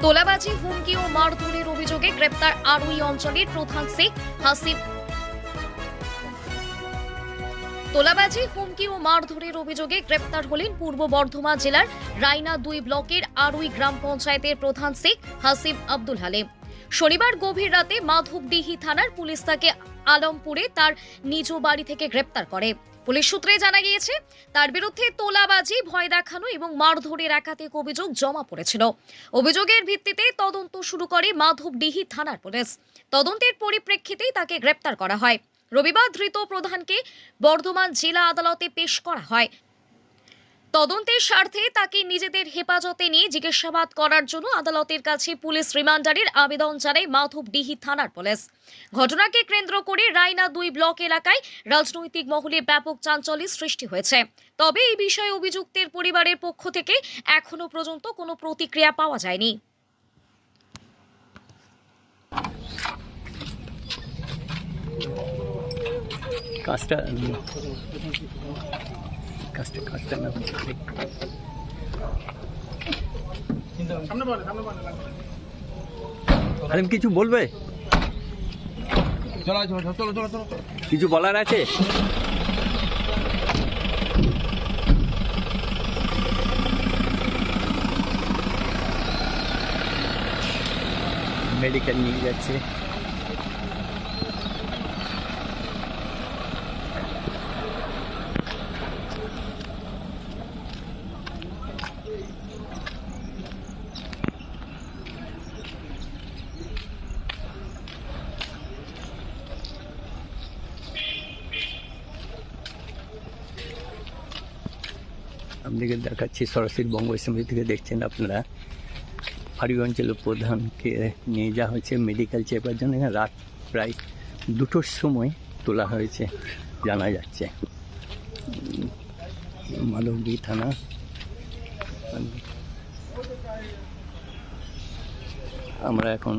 তোলাবাজি, হুমকি ও মারধরের অভিযোগে গ্রেপ্তার আরুই অঞ্চলের প্রধান শেখ হাসিব। তোলাবাজি, হুমকি ও মারধরের অভিযোগে গ্রেপ্তার হলেন পূর্ব বর্ধমান জেলার রায়না 2 ব্লকের আরুই গ্রাম পঞ্চায়েতের প্রধান শেখ হাসিব আব্দুল হালিম। শনিবার গভীর রাতে মাধবডিহি থানার পুলিশ তাকে আলমপুরে তার নিজ বাড়ি থেকে গ্রেপ্তার করে। পুলিশ সূত্রে জানা গিয়েছে, তার বিরুদ্ধে তোলাবাজি, ভয় দেখানো এবং মারধরের একাধিক অভিযোগ জমা পড়েছিল। অভিযোগের ভিত্তিতে তদন্ত শুরু করে মাধবডিহি থানার পুলিশ। তদন্তের পরিপ্রেক্ষিতেই তাকে গ্রেপ্তার করা হয়। রবিবার ধৃত প্রধানকে বর্ধমান জেলা আদালতে পেশ করা হয়। তদন্তের স্বার্থে তাকে নিজেদের হেফাজতে নিয়ে জিজ্ঞাসাবাদ করার জন্য আদালতের কাছে পুলিশ রিমান্ডারের আবেদন জানায় মাধবডিহি থানার পুলিশ। ঘটনাকে কেন্দ্র করে রায়না 2 ব্লক এলাকায় রাজনৈতিক মহলে ব্যাপক চাঞ্চল্যের সৃষ্টি হয়েছে। তবে এই বিষয়ে অভিযুক্তের পরিবারের পক্ষ থেকে এখনো পর্যন্ত কোনো প্রতিক্রিয়া পাওয়া যায়নি। কিছু বলবে? কিছু বলার আছে? মেডিকেল নিয়ে যাচ্ছে। আপনাকে দেখাচ্ছি সরাসরি বঙ্গ অ্যাসেম্বলি থেকে দেখছেন আপনারা। আরুই অঞ্চলের প্রধানকে নিয়ে যাওয়া হয়েছে মেডিকেল চেকআপের জন্য। রাত প্রায় 2টোর সময় তোলা হয়েছে জানা যাচ্ছে। মাধবডিহি থানা। আমরা এখন